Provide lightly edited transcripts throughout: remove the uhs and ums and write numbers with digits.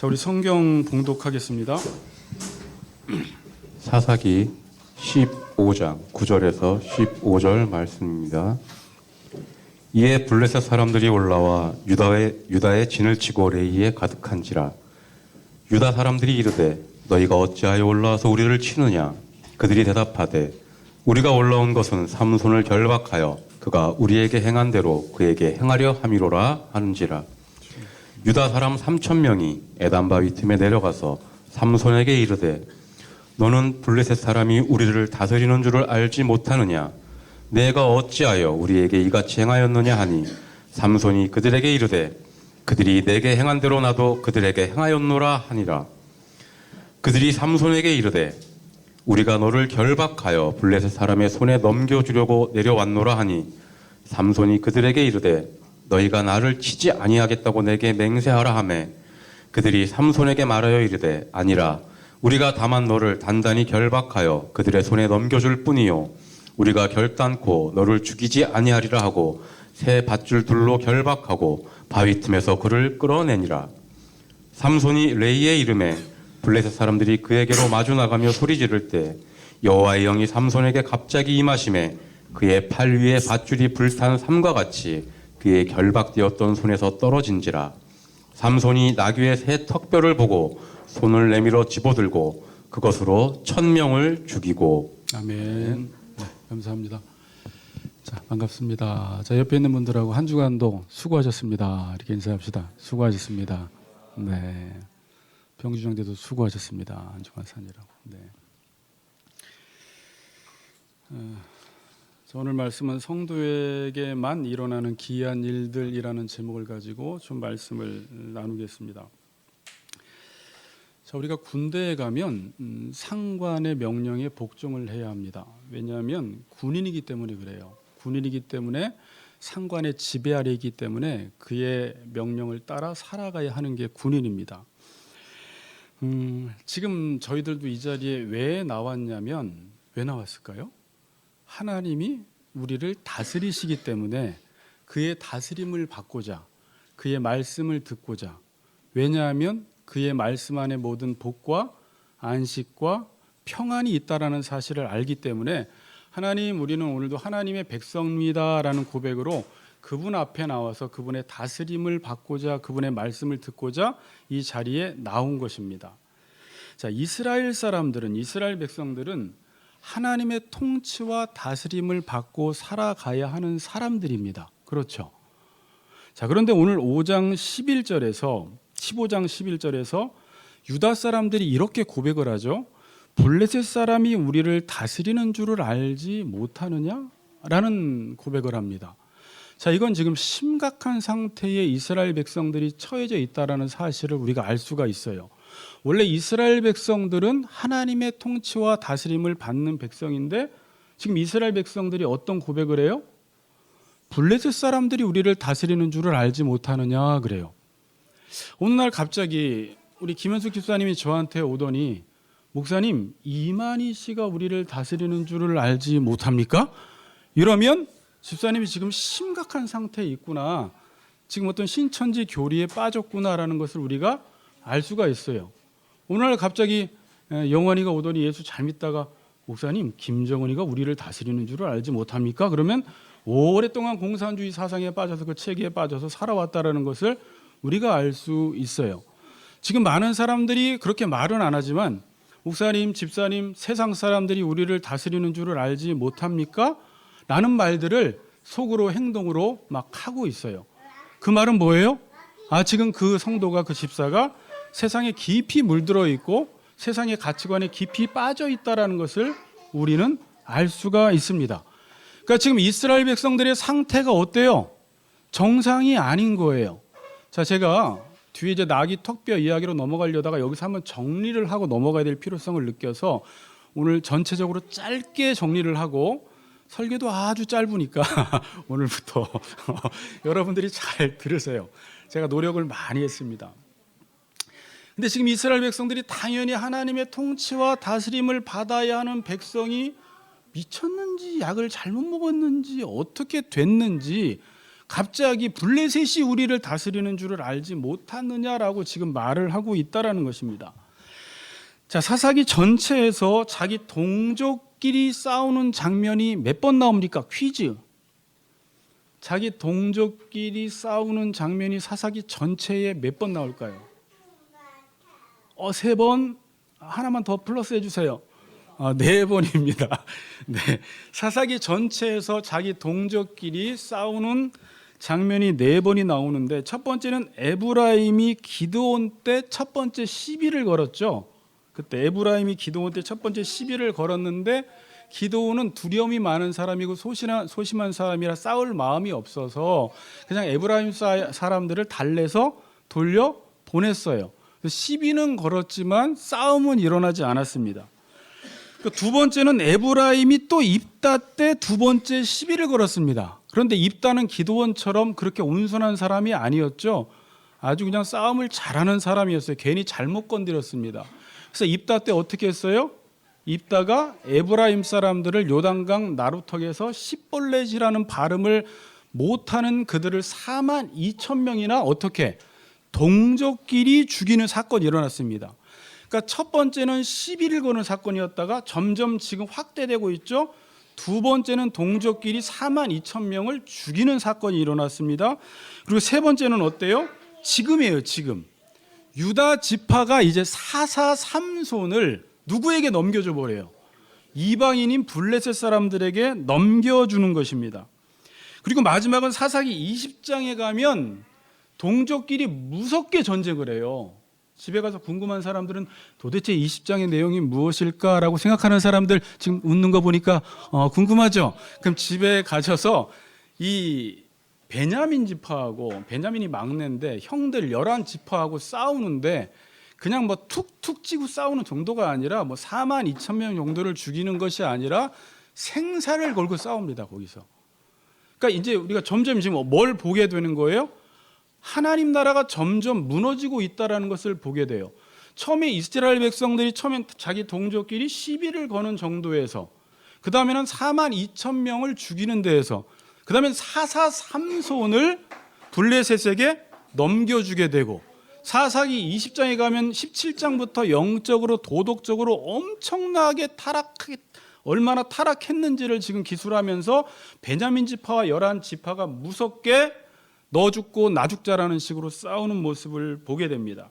자, 우리 성경 봉독하겠습니다. 사사기 15장 9절에서 15절 말씀입니다. 이에 블레셋 사람들이 올라와 유다의 진을 치고 레이에 가득한지라. 유다 사람들이 이르되 너희가 어찌하여 올라와서 우리를 치느냐. 그들이 대답하되 우리가 올라온 것은 삼손을 결박하여 그가 우리에게 행한 대로 그에게 행하려 함이로라 하는지라. 유다 사람 3,000명이 에단 바위 틈에 내려가서 삼손에게 이르되 너는 블레셋 사람이 우리를 다스리는 줄을 알지 못하느냐. 내가 어찌하여 우리에게 이같이 행하였느냐 하니 삼손이 그들에게 이르되 그들이 내게 행한 대로 나도 그들에게 행하였노라 하니라. 그들이 삼손에게 이르되 우리가 너를 결박하여 블레셋 사람의 손에 넘겨주려고 내려왔노라 하니 삼손이 그들에게 이르되 너희가 나를 치지 아니하겠다고 내게 맹세하라 하매 그들이 삼손에게 말하여 이르되 아니라 우리가 다만 너를 단단히 결박하여 그들의 손에 넘겨줄 뿐이요 우리가 결단코 너를 죽이지 아니하리라 하고 새 밧줄 둘로 결박하고 바위 틈에서 그를 끌어내니라. 삼손이 레이에 이름에 블레셋 사람들이 그에게로 마주 나가며 소리 지를 때 여호와의 영이 삼손에게 갑자기 임하심에 그의 팔 위에 밧줄이 불탄 삼과 같이 그의 결박되었던 손에서 떨어진지라. 삼손이 나귀의 새 턱뼈를 보고 손을 내밀어 집어들고 그것으로 1,000명을 죽이고. 아멘. 네, 감사합니다. 자, 반갑습니다. 자, 옆에 있는 분들하고 한 주간도 수고하셨습니다. 이렇게 인사합시다. 수고하셨습니다. 네. 병주정대도 수고하셨습니다. 한 주간 사느라고. 네. 오늘 말씀은 성도에게만 일어나는 기이한 일들이라는 제목을 가지고 좀 말씀을 나누겠습니다. 자, 우리가 군대에 가면 상관의 명령에 복종을 해야 합니다. 왜냐하면 군인이기 때문에 그래요. 군인이기 때문에 상관의 지배 아래 있기 때문에 그의 명령을 따라 살아가야 하는 게 군인입니다. 지금 저희들도 이 자리에 왜 나왔냐면 왜 나왔을까요? 하나님이 우리를 다스리시기 때문에 그의 다스림을 받고자 그의 말씀을 듣고자. 왜냐하면 그의 말씀 안에 모든 복과 안식과 평안이 있다라는 사실을 알기 때문에 하나님, 우리는 오늘도 하나님의 백성입니다라는 고백으로 그분 앞에 나와서 그분의 다스림을 받고자 그분의 말씀을 듣고자 이 자리에 나온 것입니다. 자, 이스라엘 사람들은, 이스라엘 백성들은 하나님의 통치와 다스림을 받고 살아가야 하는 사람들입니다. 그렇죠? 자, 그런데 오늘 5장 11절에서 15장 11절에서 유다 사람들이 이렇게 고백을 하죠. 블레셋 사람이 우리를 다스리는 줄을 알지 못하느냐? 라는 고백을 합니다. 자, 이건 지금 심각한 상태의 이스라엘 백성들이 처해져 있다는 사실을 우리가 알 수가 있어요. 원래 이스라엘 백성들은 하나님의 통치와 다스림을 받는 백성인데 지금 이스라엘 백성들이 어떤 고백을 해요? 블레셋 사람들이 우리를 다스리는 줄을 알지 못하느냐 그래요. 어느 날 갑자기 우리 김현숙 집사님이 저한테 오더니 목사님, 이만희 씨가 우리를 다스리는 줄을 알지 못합니까? 이러면 집사님이 지금 심각한 상태에 있구나, 지금 어떤 신천지 교리에 빠졌구나라는 것을 우리가 알 수가 있어요. 오늘 갑자기 영원이가 오더니 예수 잘 믿다가 목사님, 김정은이가 우리를 다스리는 줄을 알지 못합니까? 그러면 오랫동안 공산주의 사상에 빠져서 그 체계에 빠져서 살아왔다라는 것을 우리가 알 수 있어요. 지금 많은 사람들이 그렇게 말은 안 하지만 목사님, 집사님, 세상 사람들이 우리를 다스리는 줄을 알지 못합니까? 라는 말들을 속으로 행동으로 막 하고 있어요. 그 말은 뭐예요? 지금 그 성도가, 그 집사가 세상에 깊이 물들어 있고 세상의 가치관에 깊이 빠져 있다는 것을 우리는 알 수가 있습니다. 그러니까 지금 이스라엘 백성들의 상태가 어때요? 정상이 아닌 거예요. 자, 제가 뒤에 이제 나귀 턱뼈 이야기로 넘어가려다가 여기서 한번 정리를 하고 넘어가야 될 필요성을 느껴서 오늘 전체적으로 짧게 정리를 하고, 설계도 아주 짧으니까 오늘부터 여러분들이 잘 들으세요. 제가 노력을 많이 했습니다. 근데 지금 이스라엘 백성들이 당연히 하나님의 통치와 다스림을 받아야 하는 백성이 미쳤는지 약을 잘못 먹었는지 어떻게 됐는지 갑자기 블레셋이 우리를 다스리는 줄을 알지 못하느냐라고 지금 말을 하고 있다라는 것입니다. 자, 사사기 전체에서 자기 동족끼리 싸우는 장면이 몇 번 나옵니까? 퀴즈. 자기 동족끼리 싸우는 장면이 사사기 전체에 몇 번 나올까요? 3번. 하나만 더 플러스 해주세요. 4번입니다. 네, 사사기 전체에서 자기 동족끼리 싸우는 장면이 4번이 나오는데, 첫 번째는 에브라임이 기드온 때 첫 번째 시비를 걸었죠. 그때 에브라임이 기드온 때 첫 번째 시비를 걸었는데, 기드온은 두려움이 많은 사람이고 소심한 사람이라 싸울 마음이 없어서 그냥 에브라임 사람들을 달래서 돌려 보냈어요. 시비는 걸었지만 싸움은 일어나지 않았습니다. 두 번째는 에브라임이 또 입다 때 두 번째 시비를 걸었습니다. 그런데 입다는 기드온처럼 그렇게 온순한 사람이 아니었죠. 아주 그냥 싸움을 잘하는 사람이었어요. 괜히 잘못 건드렸습니다. 그래서 입다 때 어떻게 했어요? 입다가 에브라임 사람들을 요단강 나루턱에서 십벌레지라는 발음을 못하는 그들을 42,000명이나 어떻게 동족끼리 죽이는 사건이 일어났습니다. 그러니까 첫 번째는 시비를 거는 사건이었다가 점점 지금 확대되고 있죠. 두 번째는 동족끼리 42,000명을 죽이는 사건이 일어났습니다. 그리고 세 번째는 어때요? 지금이에요. 지금 유다 지파가 이제 사사 삼손을 누구에게 넘겨줘 버려요? 이방인인 블레셋 사람들에게 넘겨주는 것입니다. 그리고 마지막은 사사기 20장에 가면 동족끼리 무섭게 전쟁을 해요. 집에 가서 궁금한 사람들은 도대체 20장의 내용이 무엇일까라고 생각하는 사람들 지금 웃는 거 보니까 궁금하죠? 그럼 집에 가셔서 이 베냐민 지파하고, 베냐민이 막내인데 형들 11지파하고 싸우는데 그냥 뭐 툭툭 치고 싸우는 정도가 아니라 뭐 42,000명 정도를 죽이는 것이 아니라 생사를 걸고 싸웁니다. 거기서. 그러니까 이제 우리가 점점 지금 뭘 보게 되는 거예요? 하나님 나라가 점점 무너지고 있다라는 것을 보게 돼요. 처음에 이스라엘 백성들이 처음엔 자기 동족끼리 시비를 거는 정도에서, 그 다음에는 42,000명을 죽이는 데에서, 그 다음엔 사사 삼손을 블레셋에게 넘겨주게 되고, 사사기 20장에 가면 17장부터 영적으로 도덕적으로 엄청나게 얼마나 타락했는지를 지금 기술하면서 베냐민 지파와 11지파가 무섭게 너 죽고 나 죽자라는 식으로 싸우는 모습을 보게 됩니다.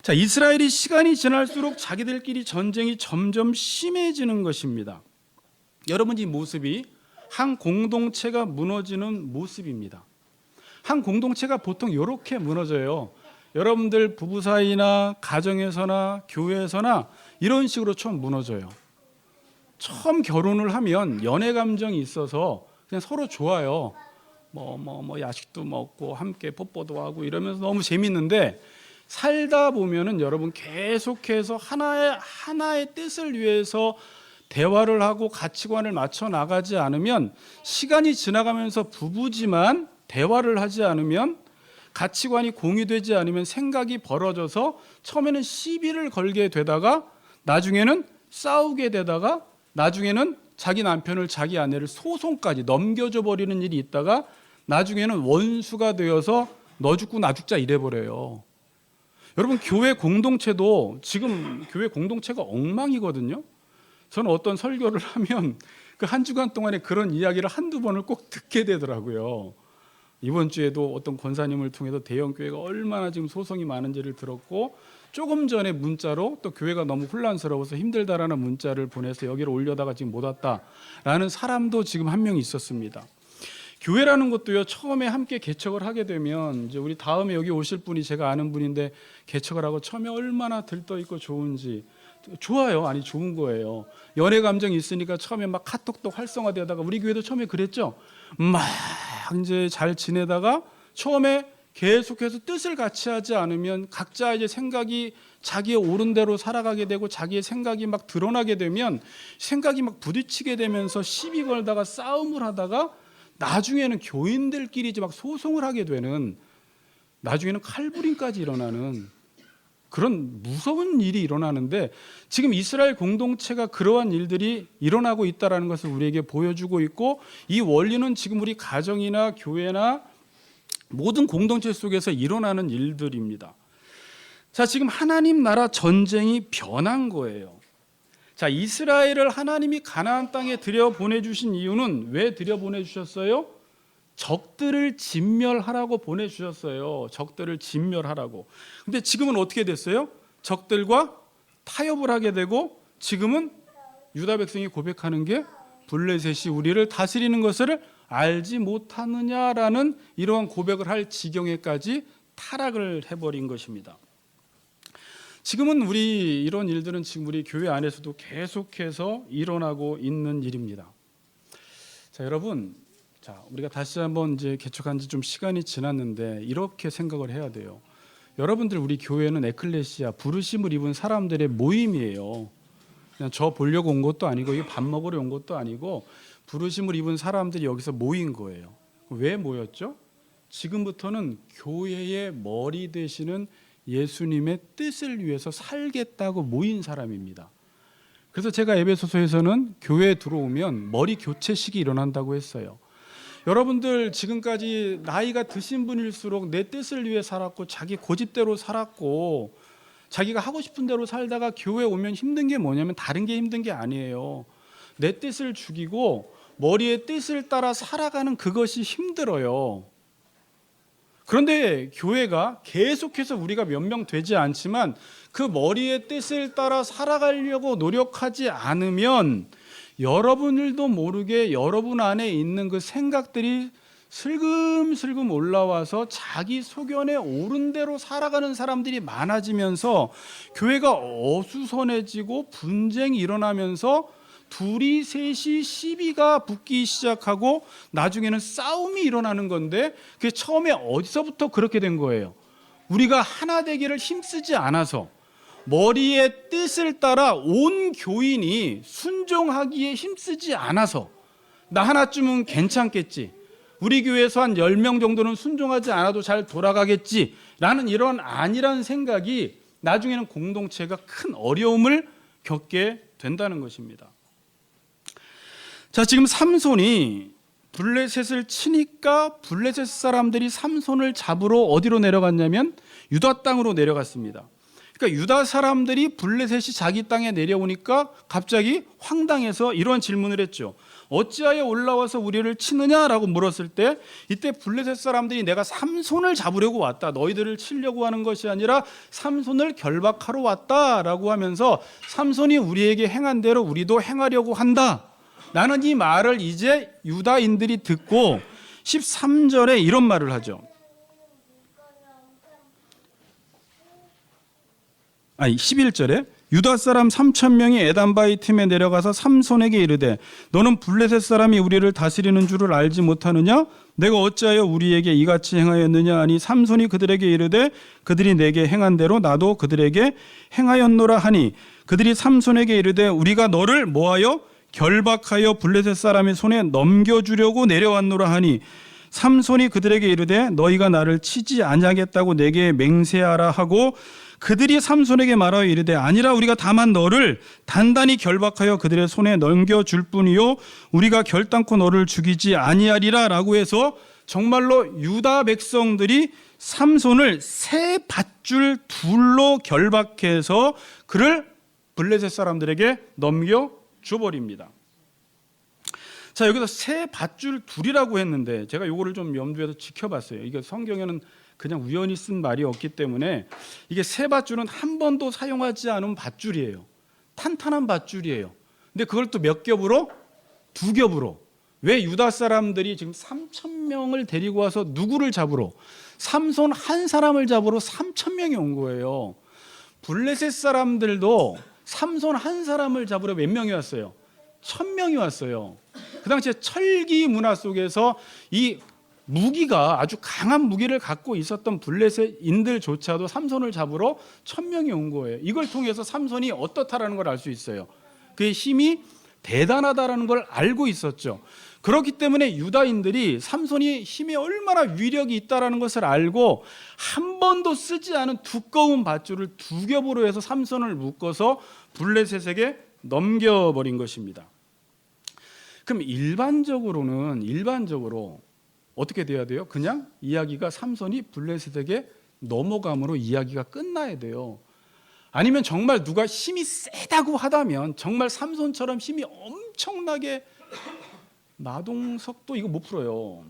자, 이스라엘이 시간이 지날수록 자기들끼리 전쟁이 점점 심해지는 것입니다. 여러분, 이 모습이 한 공동체가 무너지는 모습입니다. 한 공동체가 보통 이렇게 무너져요. 여러분들 부부 사이나 가정에서나 교회에서나 이런 식으로 처음 무너져요. 처음 결혼을 하면 연애 감정이 있어서 그냥 서로 좋아요. 뭐 야식도 먹고 함께 뽀뽀도 하고 이러면서 너무 재밌는데, 살다 보면은 여러분 계속해서 하나의 뜻을 위해서 대화를 하고 가치관을 맞춰 나가지 않으면, 시간이 지나가면서 부부지만 대화를 하지 않으면, 가치관이 공유되지 않으면 생각이 벌어져서 처음에는 시비를 걸게 되다가 나중에는 싸우게 되다가 나중에는 자기 남편을, 자기 아내를 소송까지 넘겨줘 버리는 일이 있다가 나중에는 원수가 되어서 너 죽고 나 죽자 이래버려요. 여러분, 교회 공동체도 지금 교회 공동체가 엉망이거든요. 저는 어떤 설교를 하면 그 한 주간 동안에 그런 이야기를 한두 번을 꼭 듣게 되더라고요. 이번 주에도 어떤 권사님을 통해서 대형교회가 얼마나 지금 소송이 많은지를 들었고, 조금 전에 문자로 또 교회가 너무 혼란스러워서 힘들다라는 문자를 보내서 여기를 올려다가 지금 못 왔다라는 사람도 지금 한 명 있었습니다. 교회라는 것도요, 처음에 함께 개척을 하게 되면, 이제 우리 다음에 여기 오실 분이 제가 아는 분인데 개척을 하고 처음에 얼마나 들떠 있고 좋은지, 좋아요. 아니, 좋은 거예요. 연애 감정이 있으니까 처음에 막 카톡도 활성화되다가, 우리 교회도 처음에 그랬죠. 막 이제 잘 지내다가 처음에 계속해서 뜻을 같이 하지 않으면 각자 이제 생각이 자기의 옳은 대로 살아가게 되고, 자기의 생각이 막 드러나게 되면 생각이 막 부딪히게 되면서 시비 걸다가 싸움을 하다가 나중에는 교인들끼리 이제 막 소송을 하게 되는, 나중에는 칼부림까지 일어나는 그런 무서운 일이 일어나는데 지금 이스라엘 공동체가 그러한 일들이 일어나고 있다는 것을 우리에게 보여주고 있고, 이 원리는 지금 우리 가정이나 교회나 모든 공동체 속에서 일어나는 일들입니다. 자, 지금 하나님 나라 전쟁이 변한 거예요. 자, 이스라엘을 하나님이 가나안 땅에 들여보내주신 이유는 왜 들여보내주셨어요? 적들을 진멸하라고 보내주셨어요. 적들을 진멸하라고. 근데 지금은 어떻게 됐어요? 적들과 타협을 하게 되고, 지금은 유다 백성이 고백하는 게 블레셋이 우리를 다스리는 것을 알지 못하느냐라는 이러한 고백을 할 지경에까지 타락을 해버린 것입니다. 지금은 이런 일들은 지금 우리 교회 안에서도 계속해서 일어나고 있는 일입니다. 자, 여러분, 우리가 다시 한번 이제 개척한 지 좀 시간이 지났는데 이렇게 생각을 해야 돼요. 여러분들, 우리 교회는 에클레시아, 부르심을 입은 사람들의 모임이에요. 그냥 저 보려고 온 것도 아니고 밥 먹으러 온 것도 아니고 부르심을 입은 사람들이 여기서 모인 거예요. 왜 모였죠? 지금부터는 교회의 머리 되시는 예수님의 뜻을 위해서 살겠다고 모인 사람입니다. 그래서 제가 에베소서에서는 교회에 들어오면 머리 교체식이 일어난다고 했어요. 여러분들, 지금까지 나이가 드신 분일수록 내 뜻을 위해 살았고 자기 고집대로 살았고 자기가 하고 싶은 대로 살다가 교회 오면 힘든 게 뭐냐면 다른 게 힘든 게 아니에요. 내 뜻을 죽이고 머리의 뜻을 따라 살아가는 그것이 힘들어요. 그런데 교회가 계속해서 우리가 몇 명 되지 않지만 그 머리의 뜻을 따라 살아가려고 노력하지 않으면 여러분들도 모르게 여러분 안에 있는 그 생각들이 슬금슬금 올라와서 자기 소견에 옳은 대로 살아가는 사람들이 많아지면서 교회가 어수선해지고 분쟁이 일어나면서 둘이 셋이 시비가 붙기 시작하고 나중에는 싸움이 일어나는 건데, 그게 처음에 어디서부터 그렇게 된 거예요? 우리가 하나 되기를 힘쓰지 않아서, 머리의 뜻을 따라 온 교인이 순종하기에 힘쓰지 않아서, 나 하나쯤은 괜찮겠지, 우리 교회에서 한 10명 정도는 순종하지 않아도 잘 돌아가겠지 라는 이런 안일한 생각이 나중에는 공동체가 큰 어려움을 겪게 된다는 것입니다. 자, 지금 삼손이 블레셋을 치니까 블레셋 사람들이 삼손을 잡으러 어디로 내려갔냐면 유다 땅으로 내려갔습니다. 그러니까 유다 사람들이 블레셋이 자기 땅에 내려오니까 갑자기 황당해서 이런 질문을 했죠. 어찌하여 올라와서 우리를 치느냐라고 물었을 때, 이때 블레셋 사람들이 내가 삼손을 잡으려고 왔다, 너희들을 치려고 하는 것이 아니라 삼손을 결박하러 왔다라고 하면서 삼손이 우리에게 행한 대로 우리도 행하려고 한다, 나는 이 말을 이제 유다인들이 듣고 13절에 이런 말을 하죠. 11절에 유다 사람 3,000명이 에단바이 틈에 내려가서 삼손에게 이르되 너는 블레셋 사람이 우리를 다스리는 줄을 알지 못하느냐? 내가 어찌하여 우리에게 이같이 행하였느냐 하니 삼손이 그들에게 이르되 그들이 내게 행한 대로 나도 그들에게 행하였노라 하니 그들이 삼손에게 이르되 우리가 너를 뭐하여 결박하여 블레셋 사람의 손에 넘겨주려고 내려왔노라 하니 삼손이 그들에게 이르되 너희가 나를 치지 아니하겠다고 내게 맹세하라 하고 그들이 삼손에게 말하여 이르되 아니라 우리가 다만 너를 단단히 결박하여 그들의 손에 넘겨줄 뿐이요 우리가 결단코 너를 죽이지 아니하리라 라고 해서 정말로 유다 백성들이 삼손을 세 밧줄 둘로 결박해서 그를 블레셋 사람들에게 넘겨줘버립니다. 자, 여기서 세 밧줄 둘이라고 했는데 제가 이거를 좀 염두에서 지켜봤어요. 이게 성경에는 그냥 우연히 쓴 말이 없기 때문에 이게 세 밧줄은 한 번도 사용하지 않은 밧줄이에요. 탄탄한 밧줄이에요. 근데 그걸 또 몇 겹으로? 두 겹으로. 왜 유다 사람들이 지금 3,000명을 데리고 와서 누구를 잡으러? 삼손 한 사람을 잡으러 3,000명이 온 거예요. 블레셋 사람들도 삼손 한 사람을 잡으러 몇 명이 왔어요? 1,000명이 왔어요. 그 당시에 철기 문화 속에서 이 무기가 아주 강한 무기를 갖고 있었던 블레셋인들조차도 삼손을 잡으러 1,000명이 온 거예요. 이걸 통해서 삼손이 어떻다라는 걸 알 수 있어요. 그의 힘이 대단하다라는 걸 알고 있었죠. 그렇기 때문에 유다인들이 삼손이 힘에 얼마나 위력이 있다라는 것을 알고 한 번도 쓰지 않은 두꺼운 밧줄을 두 겹으로 해서 삼손을 묶어서 블레셋에게 넘겨버린 것입니다. 그럼 일반적으로 어떻게 돼야 돼요? 그냥 이야기가 삼손이 블레셋에게 넘어감으로 이야기가 끝나야 돼요. 아니면 정말 누가 힘이 세다고 하다면 정말 삼손처럼 힘이 엄청나게, 마동석도 이거 못 풀어요.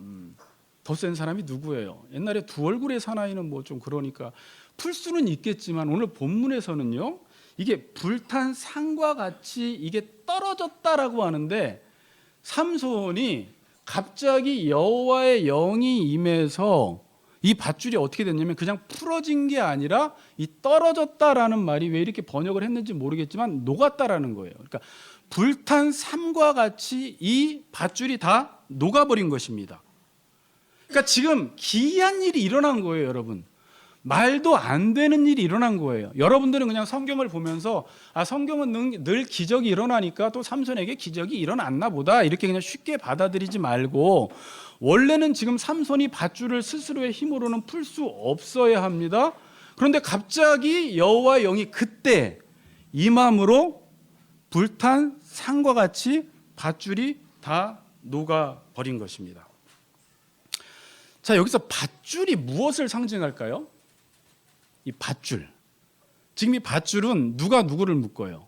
더 센 사람이 누구예요? 옛날에 두 얼굴의 사나이는 뭐 좀 그러니까 풀 수는 있겠지만 오늘 본문에서는요, 이게 불탄 산과 같이 이게 떨어졌다라고 하는데, 삼손이 갑자기 여호와의 영이 임해서 이 밧줄이 어떻게 됐냐면 그냥 풀어진 게 아니라 이 떨어졌다라는 말이 왜 이렇게 번역을 했는지 모르겠지만 녹았다라는 거예요. 그러니까 불탄 삼과 같이 이 밧줄이 다 녹아버린 것입니다. 그러니까 지금 기이한 일이 일어난 거예요, 여러분. 말도 안 되는 일이 일어난 거예요. 여러분들은 그냥 성경을 보면서 성경은 늘 기적이 일어나니까 또 삼손에게 기적이 일어났나 보다 이렇게 그냥 쉽게 받아들이지 말고, 원래는 지금 삼손이 밧줄을 스스로의 힘으로는 풀 수 없어야 합니다. 그런데 갑자기 여호와의 영이 그때 임함으로 불탄 산과 같이 밧줄이 다 녹아버린 것입니다. 자, 여기서 밧줄이 무엇을 상징할까요? 이 밧줄. 지금 이 밧줄은 누가 누구를 묶어요?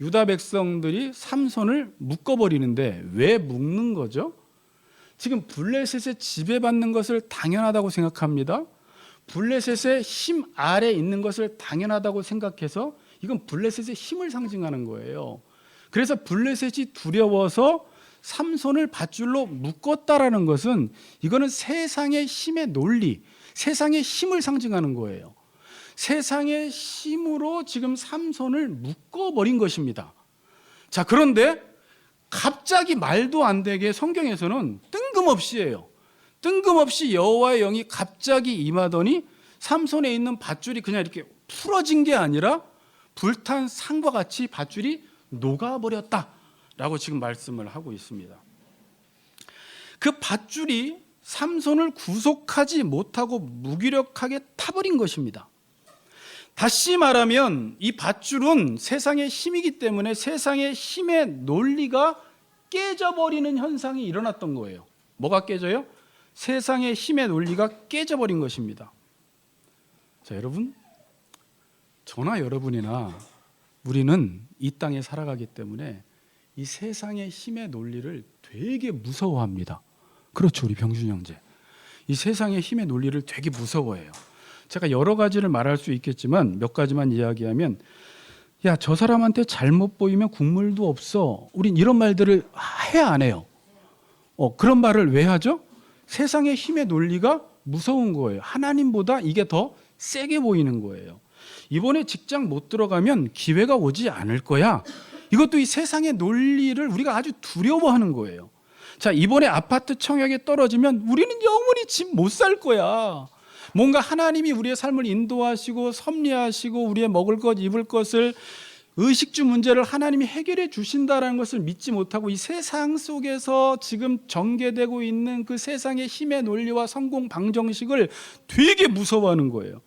유다 백성들이 삼손을 묶어버리는데 왜 묶는 거죠? 지금 블레셋의 지배받는 것을 당연하다고 생각합니다. 블레셋의 힘 아래 있는 것을 당연하다고 생각해서 이건 블레셋의 힘을 상징하는 거예요. 그래서 블레셋이 두려워서 삼손을 밧줄로 묶었다라는 것은 이거는 세상의 힘의 논리, 세상의 힘을 상징하는 거예요. 세상의 힘으로 지금 삼손을 묶어버린 것입니다. 자, 그런데 갑자기 말도 안 되게 성경에서는 뜬금없이예요. 뜬금없이 여호와의 영이 갑자기 임하더니 삼손에 있는 밧줄이 그냥 이렇게 풀어진 게 아니라 불탄 산과 같이 밧줄이 녹아버렸다라고 지금 말씀을 하고 있습니다. 그 밧줄이 삼손을 구속하지 못하고 무기력하게 타버린 것입니다. 다시 말하면 이 밧줄은 세상의 힘이기 때문에 세상의 힘의 논리가 깨져버리는 현상이 일어났던 거예요. 뭐가 깨져요? 세상의 힘의 논리가 깨져버린 것입니다. 자, 여러분, 저나 여러분이나 우리는 이 땅에 살아가기 때문에 이 세상의 힘의 논리를 되게 무서워합니다. 그렇죠, 우리 병준 형제. 이 세상의 힘의 논리를 되게 무서워해요. 제가 여러 가지를 말할 수 있겠지만 몇 가지만 이야기하면, 야, 저 사람한테 잘못 보이면 국물도 없어. 우린 이런 말들을 해야 안 해요. 그런 말을 왜 하죠? 세상의 힘의 논리가 무서운 거예요. 하나님보다 이게 더 세게 보이는 거예요. 이번에 직장 못 들어가면 기회가 오지 않을 거야. 이것도 이 세상의 논리를 우리가 아주 두려워하는 거예요. 자, 이번에 아파트 청약에 떨어지면 우리는 영원히 집 못 살 거야. 뭔가 하나님이 우리의 삶을 인도하시고 섭리하시고 우리의 먹을 것, 입을 것을, 의식주 문제를 하나님이 해결해 주신다라는 것을 믿지 못하고 이 세상 속에서 지금 전개되고 있는 그 세상의 힘의 논리와 성공 방정식을 되게 무서워하는 거예요.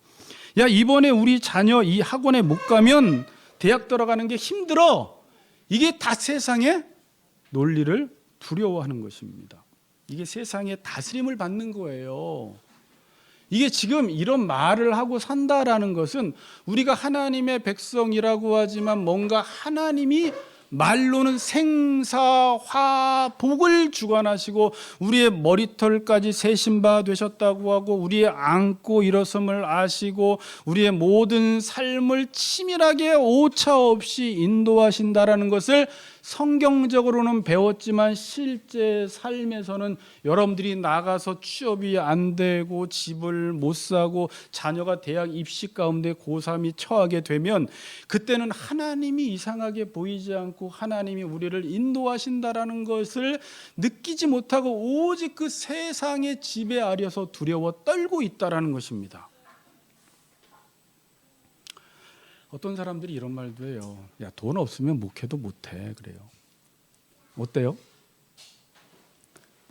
야, 이번에 우리 자녀 이 학원에 못 가면 대학 들어가는 게 힘들어. 이게 다 세상의 논리를 두려워하는 것입니다. 이게 세상의 다스림을 받는 거예요. 이게 지금 이런 말을 하고 산다라는 것은 우리가 하나님의 백성이라고 하지만 뭔가 하나님이 말로는 생사, 화, 복을 주관하시고 우리의 머리털까지 세신 바 되셨다고 하고 우리의 앉고 일어섬을 아시고 우리의 모든 삶을 치밀하게 오차 없이 인도하신다라는 것을 성경적으로는 배웠지만 실제 삶에서는 여러분들이 나가서 취업이 안 되고 집을 못 사고 자녀가 대학 입시 가운데 고3이 처하게 되면 그때는 하나님이 이상하게 보이지 않고 하나님이 우리를 인도하신다라는 것을 느끼지 못하고 오직 그 세상의 지배 아래서 두려워 떨고 있다라는 것입니다. 어떤 사람들이 이런 말도 해요. 야, 돈 없으면 목회도 못해. 그래요. 어때요?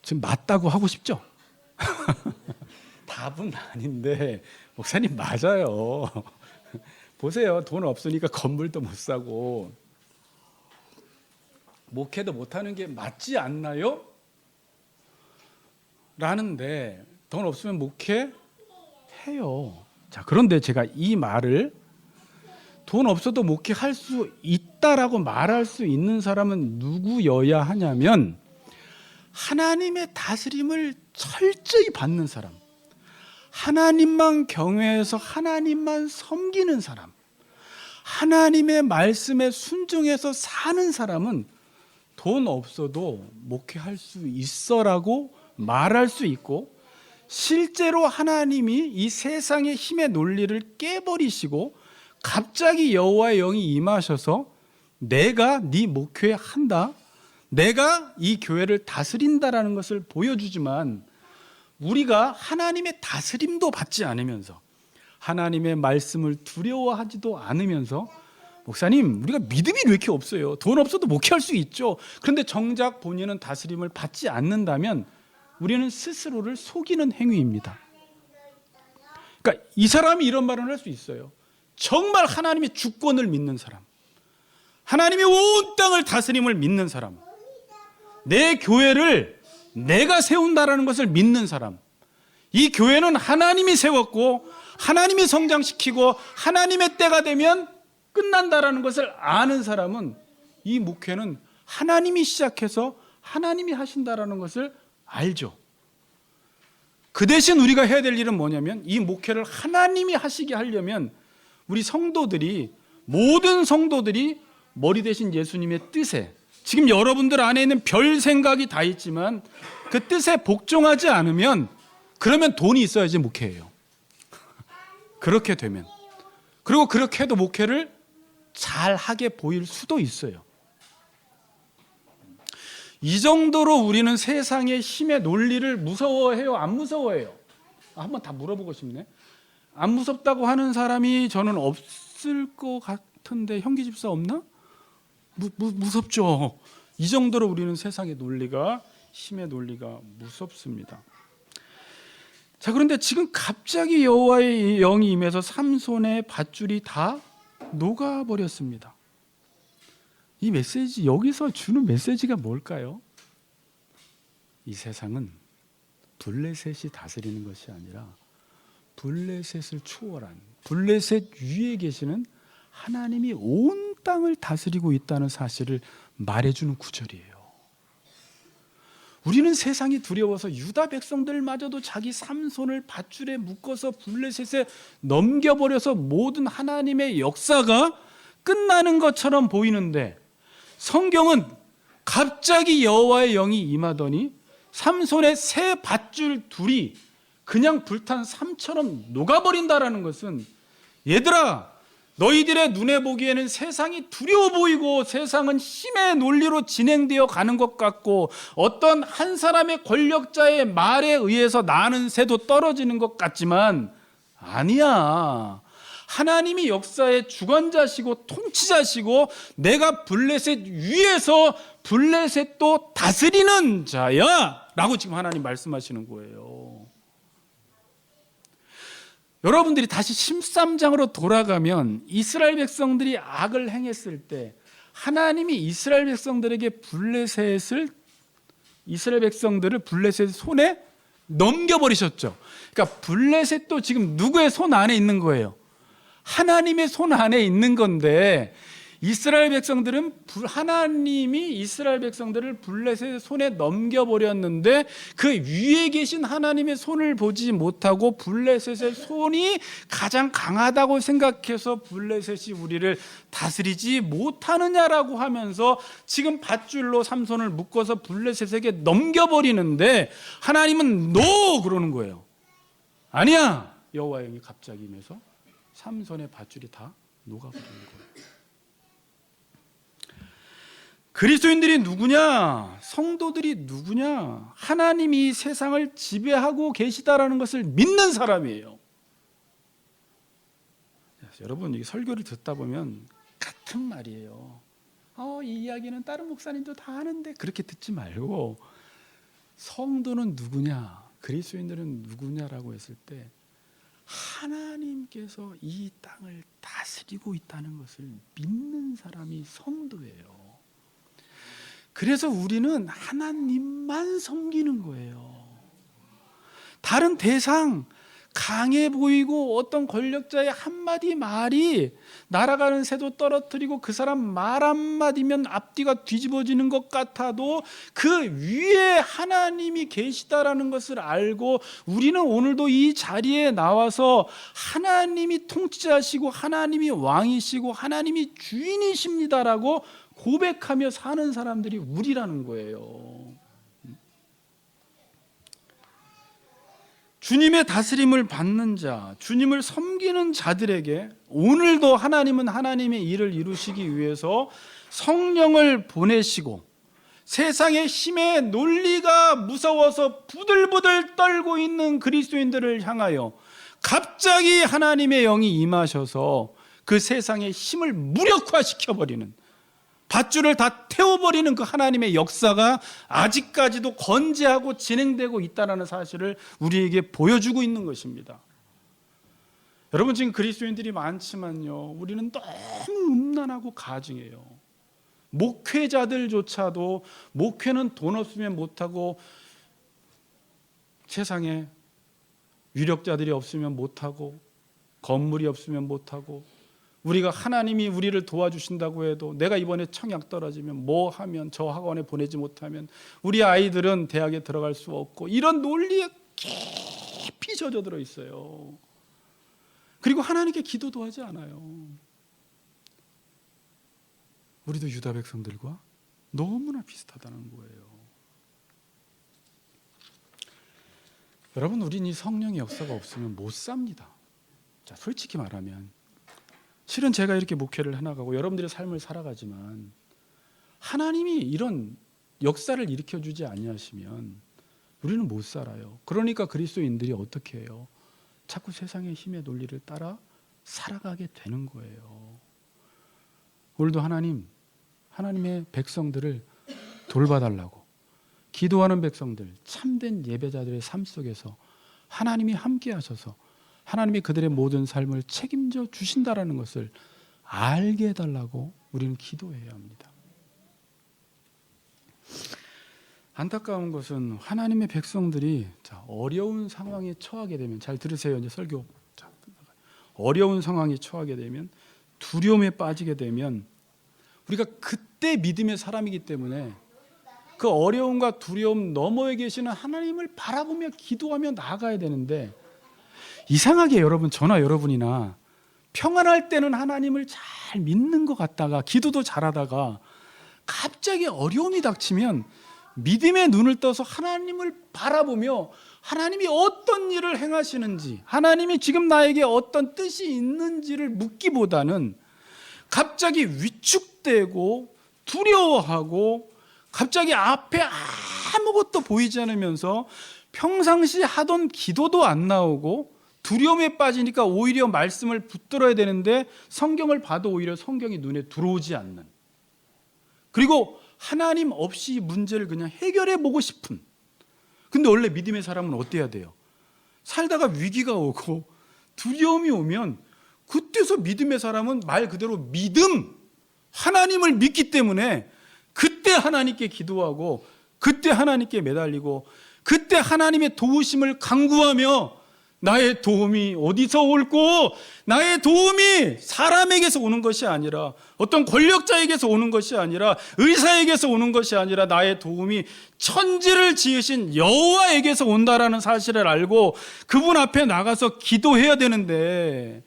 지금 맞다고 하고 싶죠? 답은 아닌데 목사님 맞아요. 보세요. 돈 없으니까 건물도 못 사고 목회도 못하는 게 맞지 않나요? 라는데 돈 없으면 목회 해요. 자, 그런데 제가 이 말을 돈 없어도 목회할 수 있다라고 말할 수 있는 사람은 누구여야 하냐면 하나님의 다스림을 철저히 받는 사람, 하나님만 경외해서 하나님만 섬기는 사람, 하나님의 말씀에 순종해서 사는 사람은 돈 없어도 목회할 수 있어라고 말할 수 있고, 실제로 하나님이 이 세상의 힘의 논리를 깨버리시고 갑자기 여호와의 영이 임하셔서 내가 네 목회 한다, 내가 이 교회를 다스린다라는 것을 보여주지만, 우리가 하나님의 다스림도 받지 않으면서 하나님의 말씀을 두려워하지도 않으면서 목사님 우리가 믿음이 왜 이렇게 없어요? 돈 없어도 목회할 수 있죠. 그런데 정작 본인은 다스림을 받지 않는다면 우리는 스스로를 속이는 행위입니다. 그러니까 이 사람이 이런 말을 할 수 있어요. 정말 하나님의 주권을 믿는 사람, 하나님의 온 땅을 다스림을 믿는 사람, 내 교회를 내가 세운다라는 것을 믿는 사람, 이 교회는 하나님이 세웠고 하나님이 성장시키고 하나님의 때가 되면 끝난다라는 것을 아는 사람은 이 목회는 하나님이 시작해서 하나님이 하신다라는 것을 알죠. 그 대신 우리가 해야 될 일은 뭐냐면 이 목회를 하나님이 하시게 하려면 우리 성도들이, 모든 성도들이 머리 대신 예수님의 뜻에, 지금 여러분들 안에 있는 별 생각이 다 있지만 그 뜻에 복종하지 않으면, 그러면 돈이 있어야지 목회예요. 그렇게 되면, 그리고 그렇게 해도 목회를 잘하게 보일 수도 있어요. 이 정도로 우리는 세상의 힘의 논리를 무서워해요? 안 무서워해요? 한번 다 물어보고 싶네. 안 무섭다고 하는 사람이 저는 없을 것 같은데, 형기 집사 없나? 무섭죠. 이 정도로 우리는 세상의 논리가, 힘의 논리가 무섭습니다. 자, 그런데 지금 갑자기 여호와의 영이 임해서 삼손의 밧줄이 다 녹아버렸습니다. 이 메시지, 여기서 주는 메시지가 뭘까요? 이 세상은 블레셋이 다스리는 것이 아니라 블레셋을 초월한, 블레셋 위에 계시는 하나님이 온 땅을 다스리고 있다는 사실을 말해주는 구절이에요. 우리는 세상이 두려워서 유다 백성들마저도 자기 삼손을 밧줄에 묶어서 블레셋에 넘겨버려서 모든 하나님의 역사가 끝나는 것처럼 보이는데, 성경은 갑자기 여호와의 영이 임하더니 삼손의 새 밧줄 둘이 그냥 불탄 삶처럼 녹아버린다라는 것은, 얘들아, 너희들의 눈에 보기에는 세상이 두려워 보이고 세상은 힘의 논리로 진행되어 가는 것 같고 어떤 한 사람의 권력자의 말에 의해서 나는 새도 떨어지는 것 같지만, 아니야. 하나님이 역사의 주관자시고 통치자시고 내가 블레셋 위에서 블레셋도 다스리는 자야 라고 지금 하나님 말씀하시는 거예요. 여러분들이 다시 13장으로 돌아가면 이스라엘 백성들이 악을 행했을 때 하나님이 이스라엘 백성들에게 이스라엘 백성들을 블레셋 손에 넘겨버리셨죠. 그러니까 블레셋도 지금 누구의 손 안에 있는 거예요? 하나님의 손 안에 있는 건데, 이스라엘 백성들은 하나님이 이스라엘 백성들을 블레셋의 손에 넘겨버렸는데 그 위에 계신 하나님의 손을 보지 못하고 블레셋의 손이 가장 강하다고 생각해서 블레셋이 우리를 다스리지 못하느냐라고 하면서 지금 밧줄로 삼손을 묶어서 블레셋에게 넘겨버리는데, 하나님은 노! 그러는 거예요. 아니야. 여호와의 영이 갑자기 임해서 삼손의 밧줄이 다 녹아버리는 거예요. 그리스도인들이 누구냐? 성도들이 누구냐? 하나님이 이 세상을 지배하고 계시다라는 것을 믿는 사람이에요. 여러분, 이 설교를 듣다 보면 같은 말이에요. 이 이야기는 다른 목사님도 다 하는데, 그렇게 듣지 말고 성도는 누구냐, 그리스도인들은 누구냐라고 했을 때 하나님께서 이 땅을 다스리고 있다는 것을 믿는 사람이 성도예요. 그래서 우리는 하나님만 섬기는 거예요. 다른 대상, 강해 보이고 어떤 권력자의 한마디 말이 날아가는 새도 떨어뜨리고 그 사람 말 한마디면 앞뒤가 뒤집어지는 것 같아도 그 위에 하나님이 계시다라는 것을 알고 우리는 오늘도 이 자리에 나와서 하나님이 통치자시고 하나님이 왕이시고 하나님이 주인이십니다라고 고백하며 사는 사람들이 우리라는 거예요. 주님의 다스림을 받는 자, 주님을 섬기는 자들에게 오늘도 하나님은 하나님의 일을 이루시기 위해서 성령을 보내시고 세상의 힘의 논리가 무서워서 부들부들 떨고 있는 그리스도인들을 향하여 갑자기 하나님의 영이 임하셔서 그 세상의 힘을 무력화시켜버리는, 밧줄을 다 태워버리는 그 하나님의 역사가 아직까지도 건재하고 진행되고 있다는 사실을 우리에게 보여주고 있는 것입니다. 여러분, 지금 그리스도인들이 많지만요, 우리는 너무 음란하고 가증해요. 목회자들조차도 목회는 돈 없으면 못하고 세상에 유력자들이 없으면 못하고 건물이 없으면 못하고 우리가 하나님이 우리를 도와주신다고 해도 내가 이번에 청약 떨어지면 뭐 하면 저 학원에 보내지 못하면 우리 아이들은 대학에 들어갈 수 없고 이런 논리에 깊이 젖어들어 있어요. 그리고 하나님께 기도도 하지 않아요. 우리도 유다 백성들과 너무나 비슷하다는 거예요. 여러분, 우린 이 성령의 역사가 없으면 못 삽니다. 자, 솔직히 말하면 실은 제가 이렇게 목회를 해나가고 여러분들의 삶을 살아가지만 하나님이 이런 역사를 일으켜주지 아니하시면 우리는 못 살아요. 그러니까 그리스도인들이 어떻게 해요? 자꾸 세상의 힘의 논리를 따라 살아가게 되는 거예요. 오늘도 하나님의 백성들을 돌봐달라고 기도하는 백성들, 참된 예배자들의 삶 속에서 하나님이 함께 하셔서 하나님이 그들의 모든 삶을 책임져 주신다라는 것을 알게 해달라고 우리는 기도해야 합니다. 안타까운 것은 하나님의 백성들이 어려운 상황에 처하게 되면, 잘 들으세요. 이제 설교 어려운 상황에 처하게 되면, 두려움에 빠지게 되면 우리가 그때 믿음의 사람이기 때문에 그 어려움과 두려움 너머에 계시는 하나님을 바라보며 기도하며 나아가야 되는데, 이상하게 여러분, 저나 여러분이나 평안할 때는 하나님을 잘 믿는 것 같다가 기도도 잘하다가 갑자기 어려움이 닥치면 믿음의 눈을 떠서 하나님을 바라보며 하나님이 어떤 일을 행하시는지, 하나님이 지금 나에게 어떤 뜻이 있는지를 묻기보다는 갑자기 위축되고 두려워하고 갑자기 앞에 아무것도 보이지 않으면서 평상시 하던 기도도 안 나오고 두려움에 빠지니까 오히려 말씀을 붙들어야 되는데 성경을 봐도 오히려 성경이 눈에 들어오지 않는, 그리고 하나님 없이 문제를 그냥 해결해 보고 싶은. 근데 원래 믿음의 사람은 어때야 돼요? 살다가 위기가 오고 두려움이 오면 그때서 믿음의 사람은 말 그대로 믿음, 하나님을 믿기 때문에 그때 하나님께 기도하고 그때 하나님께 매달리고 그때 하나님의 도우심을 간구하며 나의 도움이 어디서 올고, 나의 도움이 사람에게서 오는 것이 아니라, 어떤 권력자에게서 오는 것이 아니라, 의사에게서 오는 것이 아니라 나의 도움이 천지를 지으신 여호와에게서 온다라는 사실을 알고 그분 앞에 나가서 기도해야 되는데,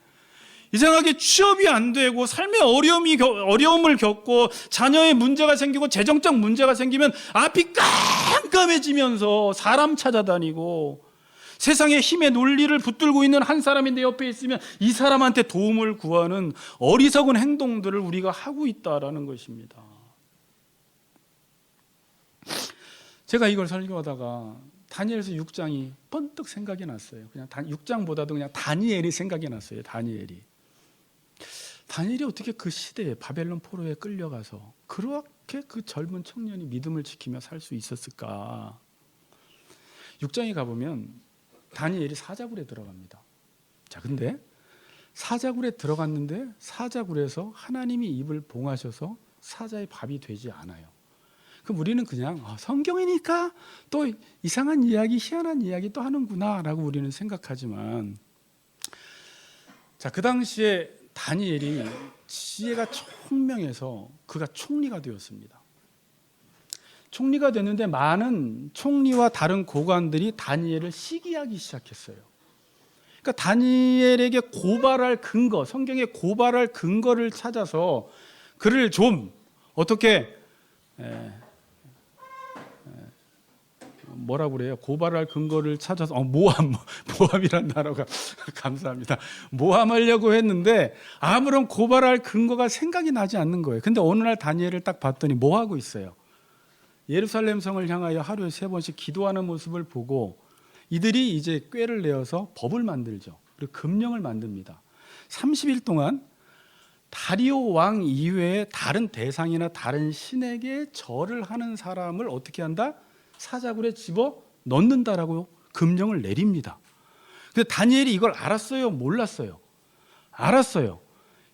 이상하게 취업이 안 되고 삶의 어려움을 겪고 자녀의 문제가 생기고 재정적 문제가 생기면 앞이 깜깜해지면서 사람 찾아다니고 세상의 힘의 논리를 붙들고 있는 한 사람이 내 옆에 있으면 이 사람한테 도움을 구하는 어리석은 행동들을 우리가 하고 있다라는 것입니다. 제가 이걸 설교하다가 다니엘서 6장이 번뜩 생각이 났어요. 그냥 6장보다도 그냥 다니엘이 생각이 났어요. 다니엘이 어떻게 그 시대에 바벨론 포로에 끌려가서 그렇게 그 젊은 청년이 믿음을 지키며 살 수 있었을까? 6장에 가보면 다니엘이 사자굴에 들어갑니다. 자, 근데 사자굴에 들어갔는데 사자굴에서 하나님이 입을 봉하셔서 사자의 밥이 되지 않아요. 그럼 우리는 그냥 성경이니까 또 이상한 이야기, 희한한 이야기 또 하는구나 라고 우리는 생각하지만, 자, 그 당시에 다니엘이 지혜가 총명해서 그가 총리가 되었습니다. 총리가 됐는데 많은 총리와 다른 고관들이 다니엘을 시기하기 시작했어요. 그러니까 다니엘에게 고발할 근거, 성경에 고발할 근거를 찾아서 그를 좀 어떻게 뭐라고 그래요? 고발할 근거를 찾아서 모함이란 단어가 감사합니다. 모함하려고 했는데 아무런 고발할 근거가 생각이 나지 않는 거예요. 근데 어느 날 다니엘을 딱 봤더니 뭐 하고 있어요? 예루살렘 성을 향하여 하루에 3번씩 기도하는 모습을 보고 이들이 이제 꾀를 내어서 법을 만들죠. 그리고 금령을 만듭니다. 30일 동안 다리오 왕 이외에 다른 대상이나 다른 신에게 절을 하는 사람을 어떻게 한다? 사자굴에 집어 넣는다라고 금령을 내립니다. 근데 다니엘이 이걸 알았어요? 몰랐어요? 알았어요.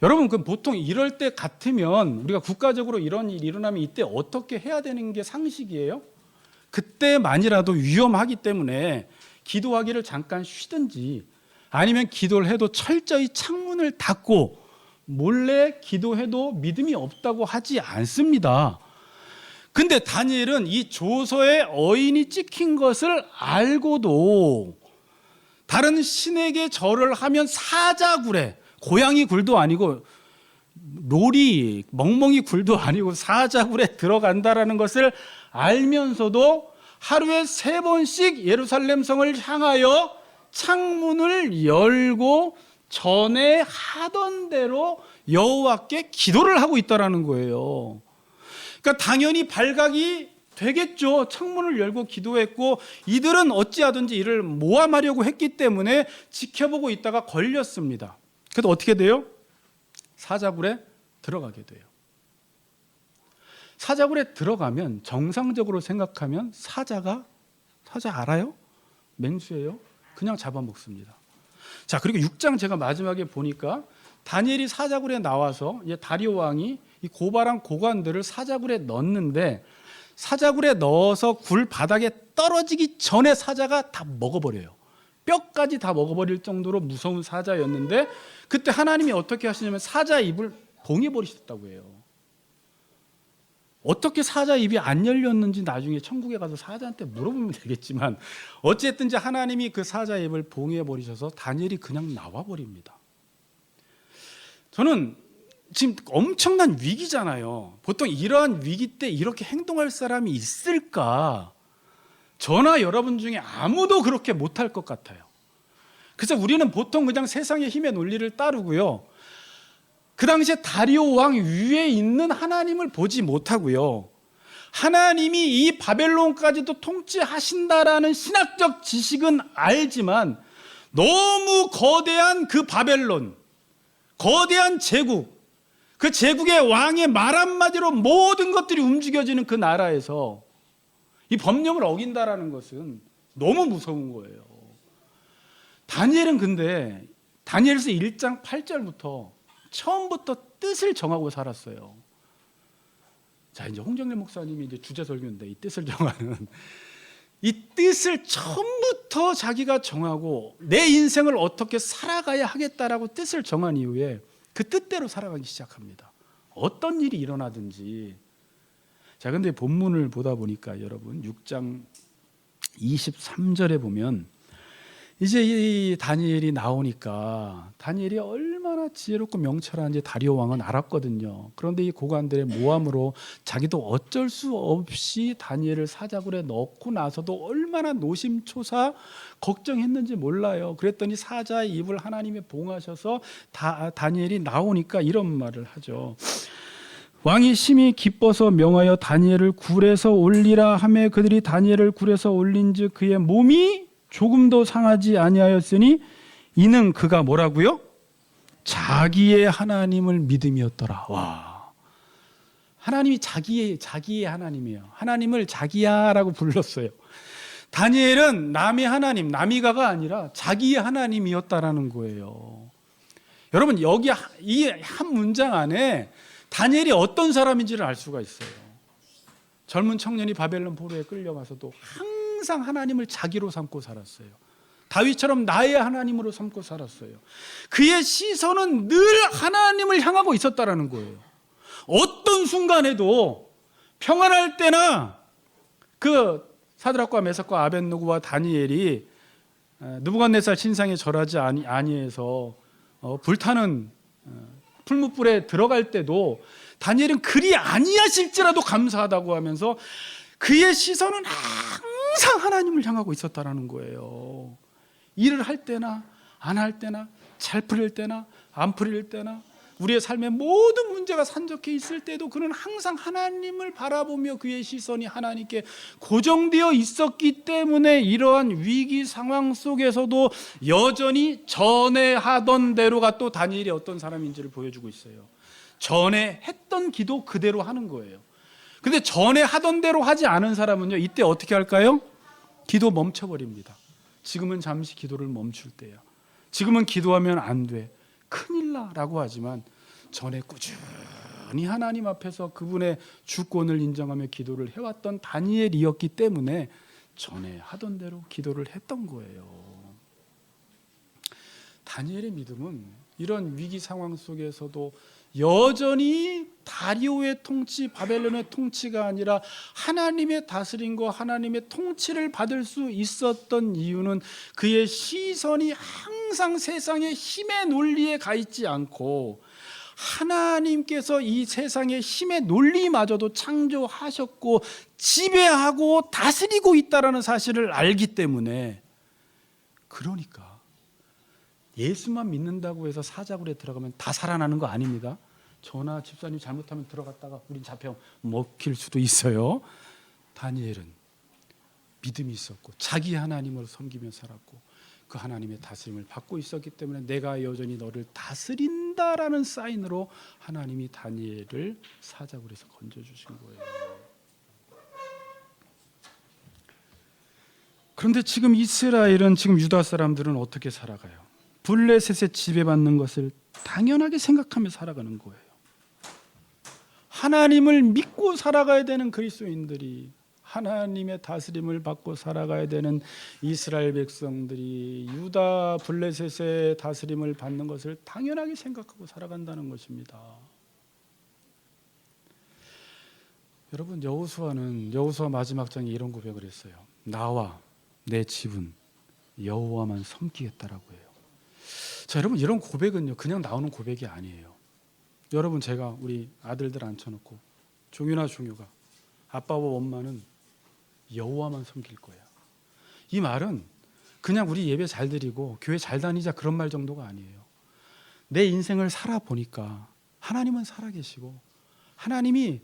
여러분, 그 보통 이럴 때 같으면 우리가 국가적으로 이런 일이 일어나면 이때 어떻게 해야 되는 게 상식이에요? 그때만이라도 위험하기 때문에 기도하기를 잠깐 쉬든지 아니면 기도를 해도 철저히 창문을 닫고 몰래 기도해도 믿음이 없다고 하지 않습니다. 근데 다니엘은 이 조서에 어인이 찍힌 것을 알고도 다른 신에게 절을 하면 사자굴에, 고양이 굴도 아니고 로리, 멍멍이 굴도 아니고 사자굴에 들어간다라는 것을 알면서도 하루에 3번씩 예루살렘 성을 향하여 창문을 열고 전에 하던 대로 여호와께 기도를 하고 있다라는 거예요. 그러니까 당연히 발각이 되겠죠. 창문을 열고 기도했고 이들은 어찌하든지 이를 모함하려고 했기 때문에 지켜보고 있다가 걸렸습니다. 그래도 어떻게 돼요? 사자굴에 들어가게 돼요. 사자굴에 들어가면 정상적으로 생각하면 사자 알아요? 맹수예요? 그냥 잡아먹습니다. 자, 그리고 6장 제가 마지막에 보니까 다니엘이 사자굴에 나와서 다리오 왕이 이 고발한 고관들을 사자굴에 넣는데 사자굴에 넣어서 굴 바닥에 떨어지기 전에 사자가 다 먹어버려요. 뼈까지 다 먹어버릴 정도로 무서운 사자였는데 그때 하나님이 어떻게 하시냐면 사자 입을 봉해버리셨다고 해요. 어떻게 사자 입이 안 열렸는지 나중에 천국에 가서 사자한테 물어보면 되겠지만 어쨌든지 하나님이 그 사자 입을 봉해버리셔서 다니엘이 그냥 나와버립니다. 저는 지금 엄청난 위기잖아요. 보통 이러한 위기 때 이렇게 행동할 사람이 있을까? 저나 여러분 중에 아무도 그렇게 못할 것 같아요. 그래서 우리는 보통 그냥 세상의 힘의 논리를 따르고요. 그 당시에 다리오 왕 위에 있는 하나님을 보지 못하고요. 하나님이 이 바벨론까지도 통치하신다라는 신학적 지식은 알지만 너무 거대한 그 바벨론, 거대한 제국, 그 제국의 왕의 말 한마디로 모든 것들이 움직여지는 그 나라에서 이 법령을 어긴다라는 것은 너무 무서운 거예요. 다니엘은 근데 다니엘서 1장 8절부터 처음부터 뜻을 정하고 살았어요. 자, 이제 홍정래 목사님이 이제 주제 설교인데 이 뜻을 정하는 이 뜻을 처음부터 자기가 정하고 내 인생을 어떻게 살아가야 하겠다라고 뜻을 정한 이후에 그 뜻대로 살아가기 시작합니다. 어떤 일이 일어나든지. 자, 근데 본문을 보다 보니까 여러분 6장 23절에 보면 이제 이 다니엘이 나오니까 다니엘이 얼마나 지혜롭고 명철한지 다리오 왕은 알았거든요. 그런데 이 고관들의 모함으로 자기도 어쩔 수 없이 다니엘을 사자굴에 넣고 나서도 얼마나 노심초사 걱정했는지 몰라요. 그랬더니 사자의 입을 하나님이 봉하셔서 다니엘이 나오니까 이런 말을 하죠. 왕이 심히 기뻐서 명하여 다니엘을 굴에서 올리라 하매 그들이 다니엘을 굴에서 올린즉 그의 몸이 조금도 상하지 아니하였으니 이는 그가 뭐라고요? 자기의 하나님을 믿음이었더라. 와, 하나님이 자기의 하나님이에요. 하나님을 자기야라고 불렀어요. 다니엘은 남의 하나님, 남이가가 아니라 자기의 하나님이었다라는 거예요. 여러분, 여기 이 한 문장 안에 다니엘이 어떤 사람인지를 알 수가 있어요. 젊은 청년이 바벨론 포로에 끌려가서도 항상 하나님을 자기로 삼고 살았어요. 다윗처럼 나의 하나님으로 삼고 살았어요. 그의 시선은 늘 하나님을 향하고 있었다라는 거예요. 어떤 순간에도 평안할 때나 그 사드락과 메삭과 아벳느고와 다니엘이 느부갓네살 신상에 절하지 아니해서 불타는 풀무불에 들어갈 때도 다니엘은 그리 아니하실지라도 감사하다고 하면서 그의 시선은 항상 하나님을 향하고 있었다라는 거예요. 일을 할 때나 안 할 때나 잘 풀릴 때나 안 풀릴 때나 우리의 삶의 모든 문제가 산적해 있을 때도 그는 항상 하나님을 바라보며 그의 시선이 하나님께 고정되어 있었기 때문에 이러한 위기 상황 속에서도 여전히 전에 하던 대로가 또 다니엘이 어떤 사람인지를 보여주고 있어요. 전에 했던 기도 그대로 하는 거예요. 근데 전에 하던 대로 하지 않은 사람은요, 이때 어떻게 할까요? 기도 멈춰버립니다. 지금은 잠시 기도를 멈출 때야. 지금은 기도하면 안 돼. 큰일 나라고 하지만 전에 꾸준히 하나님 앞에서 그분의 주권을 인정하며 기도를 해왔던 다니엘이었기 때문에 전에 하던 대로 기도를 했던 거예요. 다니엘의 믿음은 이런 위기 상황 속에서도 여전히 다리오의 통치, 바벨론의 통치가 아니라 하나님의 다스림과 하나님의 통치를 받을 수 있었던 이유는 그의 시선이 항상 세상의 힘의 논리에 가 있지 않고 하나님께서 이 세상의 힘의 논리마저도 창조하셨고 지배하고 다스리고 있다는 사실을 알기 때문에, 그러니까 예수만 믿는다고 해서 사자굴에 들어가면 다 살아나는 거 아닙니다. 저나 집사님 잘못하면 들어갔다가 우린 잡혀 먹힐 수도 있어요. 다니엘은 믿음이 있었고 자기 하나님을 섬기며 살았고 그 하나님의 다스림을 받고 있었기 때문에 내가 여전히 너를 다스린다라는 사인으로 하나님이 다니엘을 사자굴에서 건져주신 거예요. 그런데 지금 이스라엘은, 지금 유다 사람들은 어떻게 살아가요? 블레셋에 지배받는 것을 당연하게 생각하며 살아가는 거예요. 하나님을 믿고 살아가야 되는 그리스도인들이, 하나님의 다스림을 받고 살아가야 되는 이스라엘 백성들이 유다 블레셋의 다스림을 받는 것을 당연하게 생각하고 살아간다는 것입니다. 여러분, 여호수아 마지막 장에 이런 고백을 했어요. 나와 내 집은 여호와만 섬기겠다라고 해요. 자, 여러분, 이런 고백은요 그냥 나오는 고백이 아니에요. 여러분, 제가 우리 아들들 앉혀놓고 종유나 종유가 아빠와 엄마는 여호와만 섬길 거야, 이 말은 그냥 우리 예배 잘 드리고 교회 잘 다니자 그런 말 정도가 아니에요. 내 인생을 살아보니까 하나님은 살아계시고 하나님이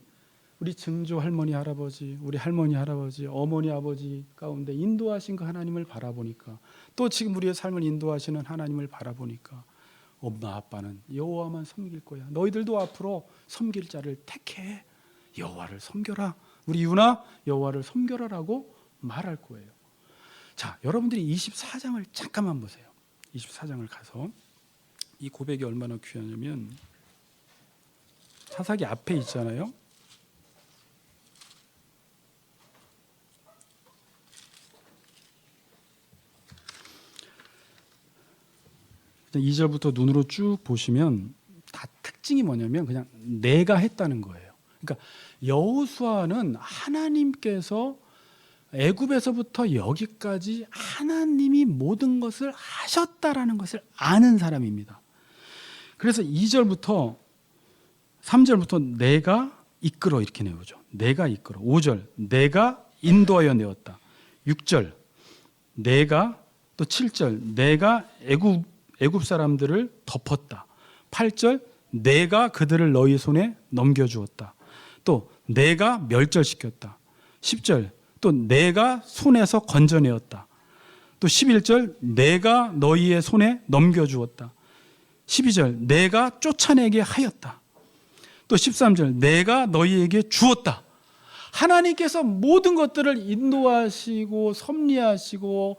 우리 증조 할머니 할아버지, 우리 할머니 할아버지, 어머니 아버지 가운데 인도하신 그 하나님을 바라보니까, 또 지금 우리의 삶을 인도하시는 하나님을 바라보니까 엄마 아빠는 여호와만 섬길 거야. 너희들도 앞으로 섬길 자를 택해 여호와를 섬겨라. 우리 유나 여호와를 섬겨라라고 말할 거예요. 자, 여러분들이 24장을 잠깐만 보세요. 24장을 가서 이 고백이 얼마나 귀하냐면, 사사기 앞에 있잖아요. 2절부터 눈으로 쭉 보시면 다 특징이 뭐냐면 그냥 내가 했다는 거예요. 그러니까 여호수아는 하나님께서 애굽에서부터 여기까지 하나님이 모든 것을 하셨다라는 것을 아는 사람입니다. 그래서 2절부터 3절부터 내가 이끌어 이렇게 내오죠. 내가 이끌어. 5절 내가 인도하여 내었다. 6절 내가, 또 7절 내가 애굽 사람들을 덮었다. 8절 내가 그들을 너희 손에 넘겨주었다. 또 내가 멸절시켰다. 10절 또 내가 손에서 건져내었다. 또 11절 내가 너희의 손에 넘겨주었다. 12절 내가 쫓아내게 하였다. 또 13절 내가 너희에게 주었다. 하나님께서 모든 것들을 인도하시고 섭리하시고